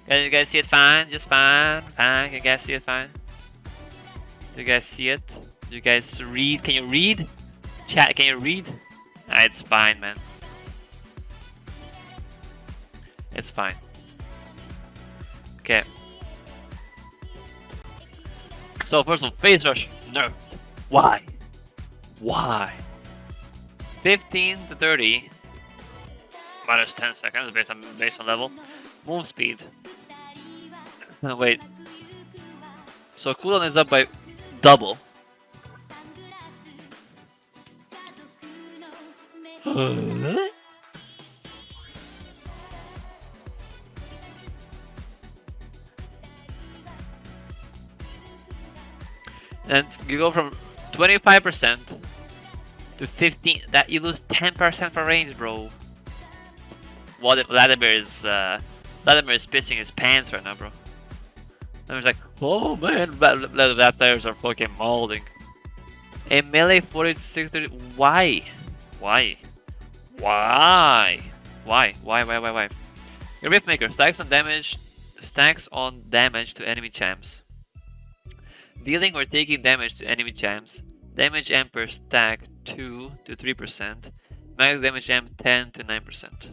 Can you guys see it fine? Just fine. Fine. Can you guys see it fine? Do you guys see it? Do you guys read? Can you read? Chat, can you read? It's fine, man. It's fine. Okay. So first of all, phase rush nerfed. Why? Why? 15 to 30 minus 10 seconds based on level. Move speed. Wait. So cooldown is up by double. And you go from 25% to 15. That you lose 10% for range, bro. Vladimir is pissing his pants right now, bro. Vladimir's like, oh man, that players are fucking molding. A melee 40 to 60. Why? Why? Why? Why? Your Riftmaker stacks on damage to enemy champs. Dealing or taking damage to enemy champs. Damage amp per stack 2 to 3%. Max damage amp 10 to 9%.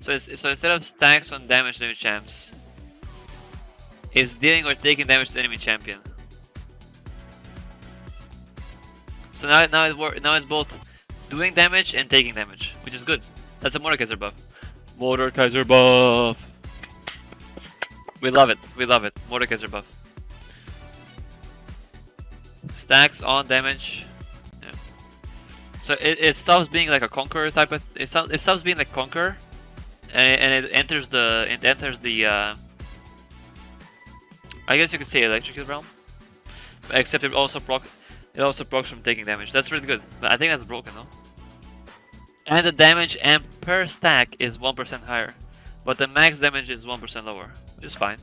So instead of stacks on damage to enemy champs, it's dealing or taking damage to enemy champion. So now it's both doing damage and taking damage, which is good. That's a Mordekaiser buff. Mordekaiser buff. We love it. We love it. Mordekaiser buff. Stacks on damage. Yeah. So it stops being like a conqueror type of. It stops being like conqueror, and it enters the I guess you could say electrocute realm, except it also procs from taking damage. That's really good, but I think that's broken, though. And the damage amp per stack is 1% higher, but the max damage is 1% lower, which is fine.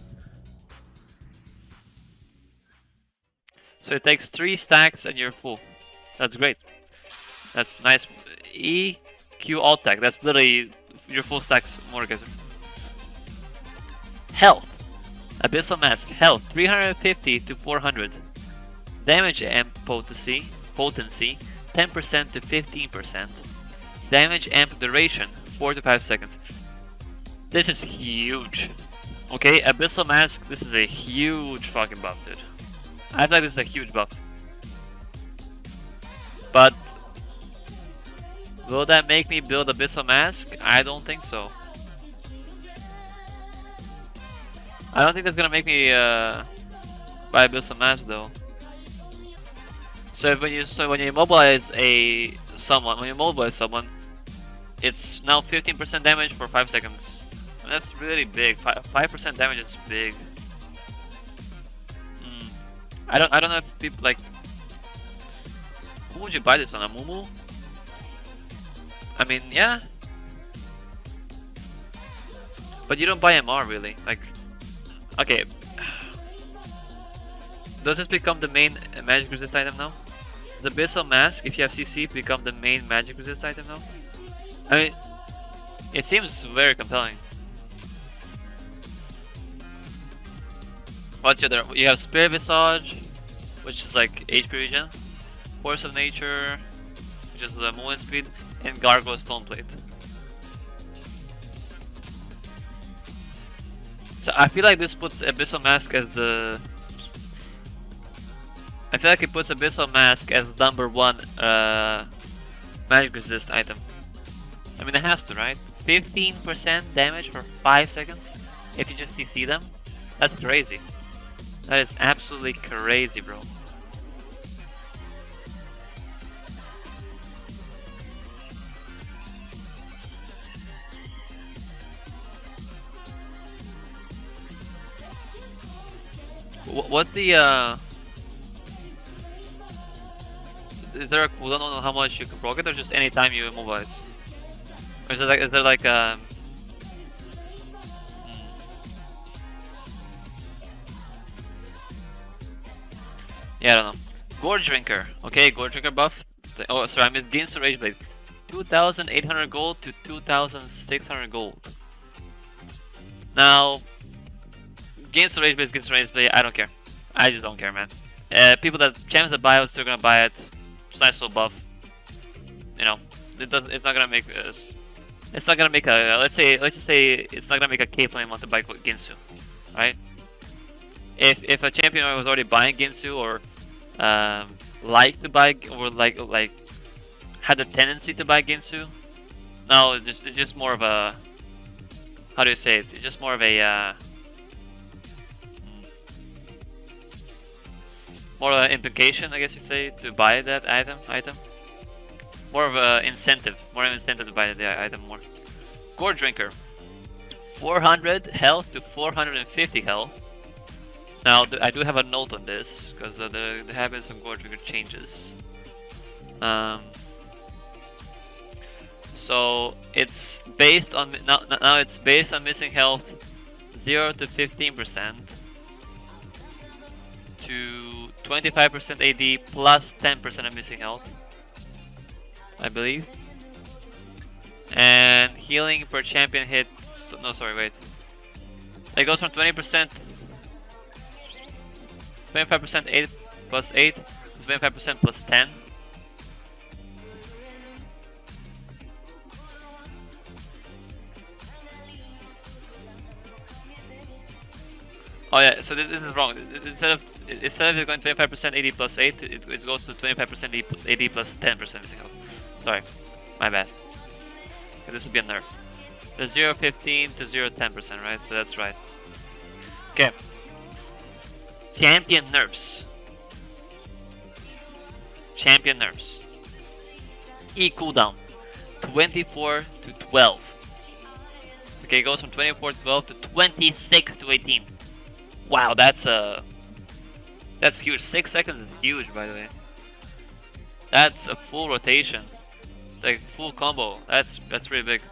So it takes 3 stacks and you're full. That's great. That's nice. E, Q, alt tag. That's literally your full stacks Mordekaiser. Health. Abyssal Mask. Health 350 to 400. Damage amp potency 10% to 15%. Damage amp duration 4 to 5 seconds. This is huge. Okay, Abyssal Mask, this is a huge fucking buff, dude. I feel like this is a huge buff. But will that make me build Abyssal Mask? I don't think so. I don't think that's gonna make me buy Abyssal Mask though. So when you immobilize someone, it's now 15% damage for 5 seconds. And that's really big. 5% damage is big. I don't know if people like. Who would you buy this on? A Mumu? I mean, yeah. But you don't buy MR really. Like, okay. Does this become the main magic resist item now? Does Abyssal Mask, if you have CC, become the main magic resist item now? I mean, it seems very compelling. What's your other? You have Spirit Visage, which is like HP regen, Force of Nature, which is the movement speed, and Gargoyle Stoneplate. So I feel like this puts Abyssal Mask as the. I feel like it puts Abyssal Mask as number 1 magic resist item. I mean, it has to, right? 15% damage for 5 seconds if you just CC them. That's crazy. That is absolutely crazy, bro. What's the is there a cooldown on how much you can proc it, or just any time you immobilize? Or is there like yeah, I don't know. Gorge Drinker. Okay, Gorge Drinker buff. Oh, sorry, I missed Gains to Rage Blade. 2,800 gold to 2,600 gold. Now, Ginsu rage bait, Ginsu rage bait, I don't care. I just don't care, man. People that champions that buy it, still gonna buy it. It's a nice little buff. You know, it's not gonna make us. It's not gonna make a. Let's just say it's not gonna make a Caitlyn want to buy Ginsu, right? If a champion was already buying Ginsu or like to buy or like had the tendency to buy Ginsu, no, it's just more of a. How do you say it? It's just more of a. More of an implication, I guess you say, to buy that item. More of an incentive. More of an incentive to buy the item more. Gore Drinker. 400 health to 450 health. Now, I do have a note on this, because there have been some Gore Drinker changes. So, it's based on... Now it's based on missing health 0 to 15%. To 25% AD plus 10% of missing health, I believe. And healing per champion hits. No, sorry, wait. It goes from 20%, 25% 8 plus 8 to 25% plus 10. Oh yeah, so this is wrong. Instead of it going 25% AD plus 8, it goes to 25% AD plus 10% missing health. Sorry, my bad. Okay, this would be a nerf. The 0.15 to 0.10%, right? So that's right. Okay. Champion nerfs. Champion nerfs. E cooldown 24 to 12. Okay, it goes from 24 to 12 to 26 to 18. Wow, that's huge. 6 seconds is huge, by the way. That's a full rotation, like full combo. That's really big.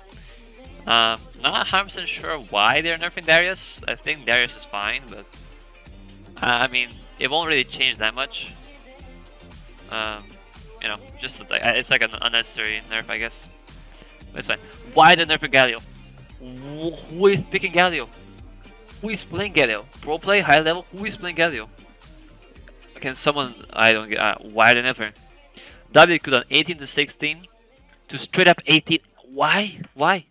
Not 100% sure why they're nerfing Darius. I think Darius is fine, but I mean, it won't really change that much. You know, just it's like an unnecessary nerf, I guess. But it's fine. Why the nerf Galio? Who is picking Galio? Who is playing Galio? Pro play, high level, who is playing Galio? Can someone, I don't get, why the never? W cooldown 18 to 16 to straight up 18. Why? Why?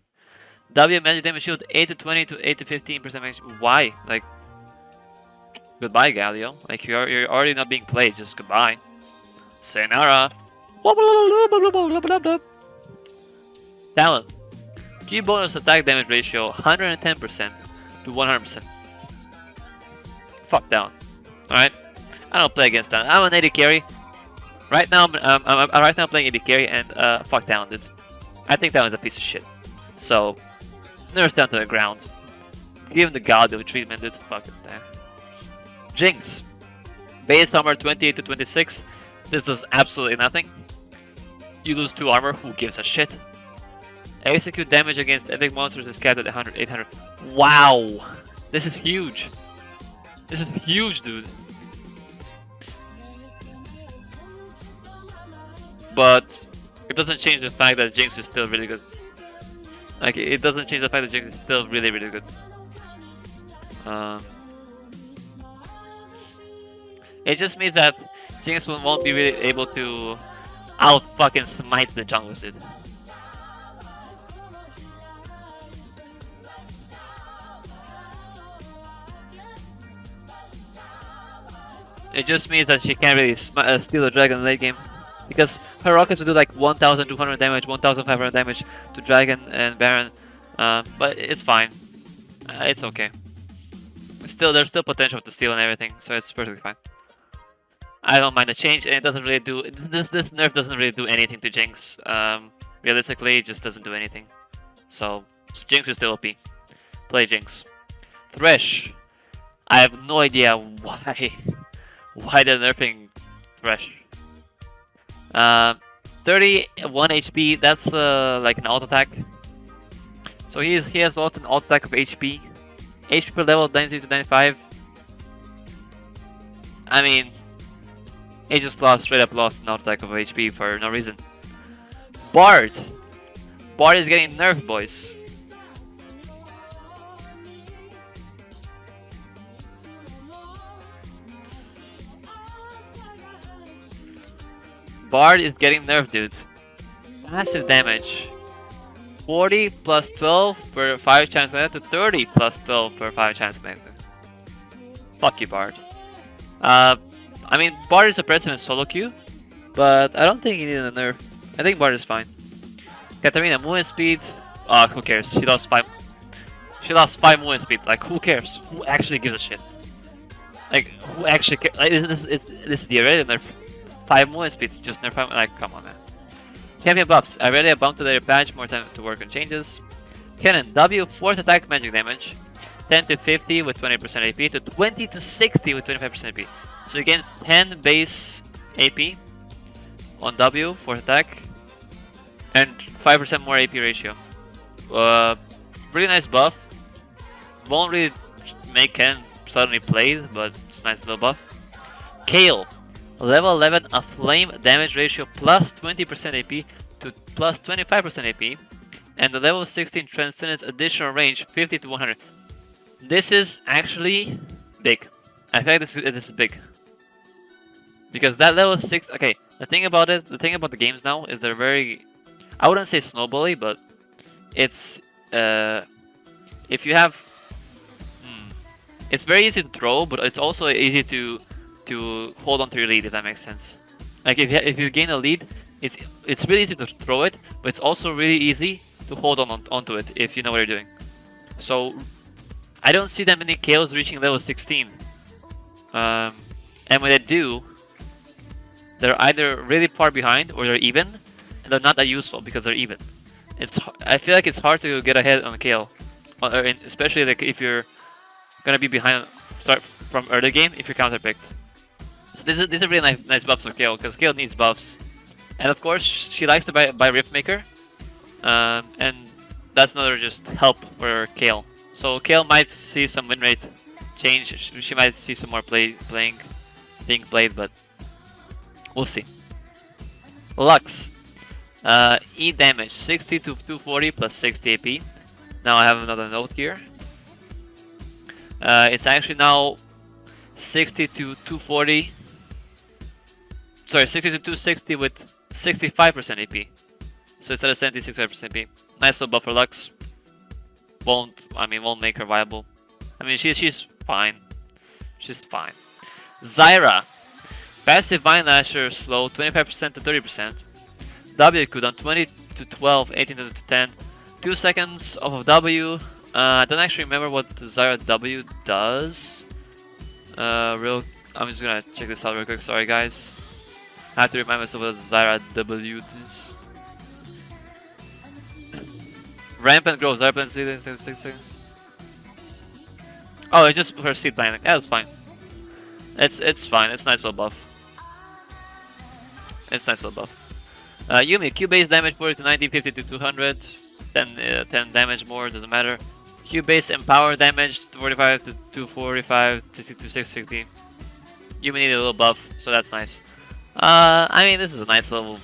W magic damage shield 8 to 20 to 8 to 15% damage. Why? Like, goodbye Galio. Like, you're already not being played, just goodbye. Sayonara. Talent. Key bonus attack damage ratio 110%. To 100%. Fuck down. Alright? I don't play against that. I'm an AD carry. Right now, I'm playing AD carry and fuck down, dude. I think that was a piece of shit. So, nerf down to the ground. Give him the Galio treatment, dude. Fuck it, there. Jinx. Base armor 28 to 26. This does absolutely nothing. You lose 2 armor. Who gives a shit? Execute damage against epic monsters is capped at 100, 800. Wow! This is huge. This is huge, dude. But it doesn't change the fact that Jinx is still really good. Like, it doesn't change the fact that Jinx is still really, really good. It just means that Jinx won't be really able to out fucking smite the junglers, dude. It just means that she can't really steal a dragon in late game. Because her rockets will do like 1200 damage, 1500 damage to dragon and baron. But it's fine. It's okay. There's still potential to steal and everything, so it's perfectly fine. I don't mind the change, and it doesn't really do... This nerf doesn't really do anything to Jinx. Realistically, it just doesn't do anything. So Jinx is still OP. Play Jinx. Thresh. I have no idea why they're nerfing Thresh. 31 HP, that's like an auto attack. So he has an auto attack of HP. HP per level 90 to 95. I mean, he just straight up lost an auto attack of HP for no reason. Bard. Bard is getting nerfed, boys. Bard is getting nerfed, dude. Massive damage. 40 plus 12 per 5 chance connected to 30 plus 12 per 5 chance connected. Fuck you, Bard. I mean, Bard is suppressive in solo queue, but I don't think he needed a nerf. I think Bard is fine. Katarina, movement speed. Who cares? She lost 5. She lost 5 movement speed. Like, who cares? Who actually gives a shit? Like, who actually cares? Like, this is the already nerf. 5 movement speed, just nerf 5. Like, come on, man. Champion buffs. I ready a bump to their patch, more time to work on changes. Cannon, W, 4th attack magic damage. 10 to 50 with 20% AP to 20 to 60 with 25% AP. So he gains 10 base AP on W, 4th attack, and 5% more AP ratio. Pretty nice buff. Won't really make Ken suddenly played, but it's a nice little buff. Kale, level 11, a flame damage ratio plus 20% AP to plus 25% AP, and the level 16 transcendence additional range 50 to 100. This is actually big. I feel like this is big. Because that level 6, okay, the thing about the games now is they're very, I wouldn't say snowbally, but it's, if you have, it's very easy to throw, but it's also easy to hold on to your lead, if that makes sense. Like if you gain a lead, it's really easy to throw it, but it's also really easy to hold onto it if you know what you're doing. So I don't see that many KOs reaching level 16. And when they do, they're either really far behind or they're even, and they're not that useful because they're even. I feel like it's hard to get ahead on KO, especially like if you're gonna be behind, start from early game if you're counterpicked. So this is a really nice buff for KO because KO needs buffs, and of course she likes to buy Riftmaker, and that's another just help for KO. So KO might see some win rate change. She might see some more being played, but we'll see. Lux, E damage 60 to 240 plus 60 AP. Now I have another note here. It's actually now 60 to 240. Sorry, 60 to 260 with 65% AP. So instead of 70, 65% AP. Nice little buff for Lux. Won't make her viable. I mean, she's fine. She's fine. Zyra, passive Vine Lasher slow 25% to 30%. W cooldown 20 to 12, 18 to 10. 2 seconds off of W. I don't actually remember what the Zyra W does. I'm just gonna check this out real quick. Sorry, guys. I have to remind myself what Zyra W is. Rampant growth. Rampant seed. Oh, it's just her seed planting. Yeah, that's fine. It's fine. It's a nice little buff. It's a nice little buff. Yumi, Q base damage 40 to 90, 50 to 200, 10 damage more, doesn't matter. Q base empower damage 45 to 245 to 660. Yumi need a little buff, so that's nice. I mean, this is a nice little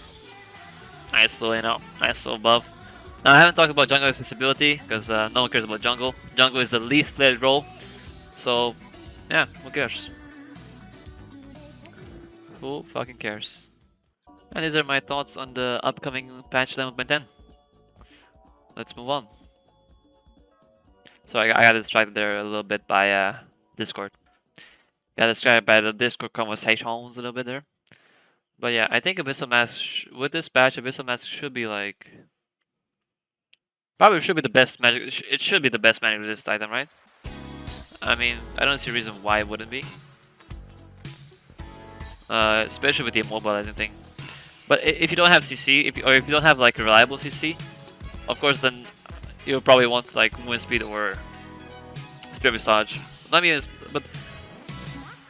buff. Now, I haven't talked about jungle accessibility because no one cares about jungle. Jungle is the least played role, so yeah, who cares? Who fucking cares? And these are my thoughts on the upcoming patch 11.10. Let's move on. So I got distracted there a little bit by Discord. Got distracted by the Discord conversations a little bit there. But yeah, I think Abyssal Mask, with this patch, Abyssal Mask should be like... Probably should be the best magic, it should be the best magic resist item, right? I mean, I don't see a reason why it wouldn't be. Especially with the immobilizing thing. But if you don't have CC, if you don't have like a reliable CC, of course then you'll probably want like movement speed or Spirit Visage. Not even, but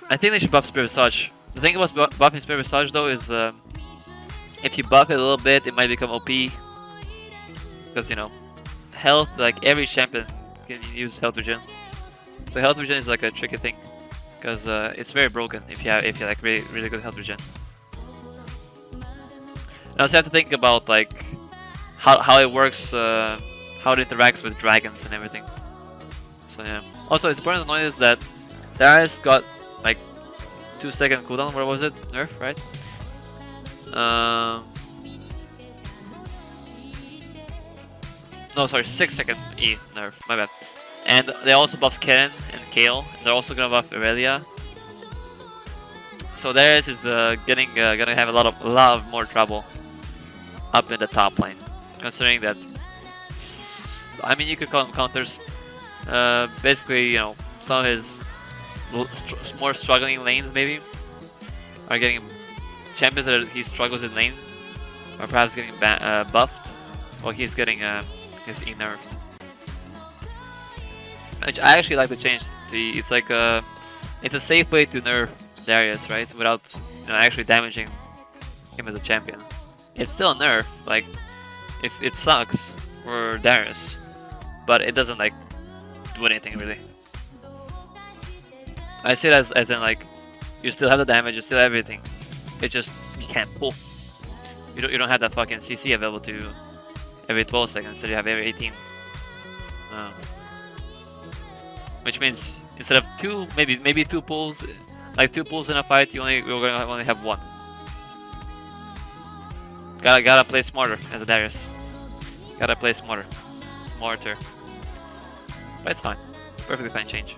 I think they should buff Spirit Visage. The thing about buffing Spirit Visage though is if you buff it a little bit, it might become OP. Because you know, health, like every champion can use health regen. So health regen is like a tricky thing, because it's very broken if you like really good health regen. And also you have to think about like how it works, how it interacts with dragons and everything. So yeah. Also, it's important to notice that Darius got like 2-second cooldown. What was it? Nerf, right? No, sorry, 6-second E nerf. My bad. And they also buffed Karen and Kale. And they're also gonna buff Irelia. So theirs is gonna have a lot of more trouble up in the top lane, considering that. I mean, you could call them counters. Basically, you know, some of his more struggling lanes maybe are getting champions that he struggles in lane, or perhaps getting buffed, while he's getting his E nerfed. Which I actually like the change. It's like it's a safe way to nerf Darius, right? Without, you know, actually damaging him as a champion. It's still a nerf, like, if it sucks for Darius, but it doesn't like do anything really. I see it as in like, you still have the damage, you still have everything. It's just you can't pull. You don't have that fucking CC available to every 12 seconds. Instead you have every 18. Which means instead of two, maybe two pulls, like 2 pulls in a fight, you're gonna only have 1. Gotta play smarter as a Darius. Gotta play smarter. But it's fine. Perfectly fine change.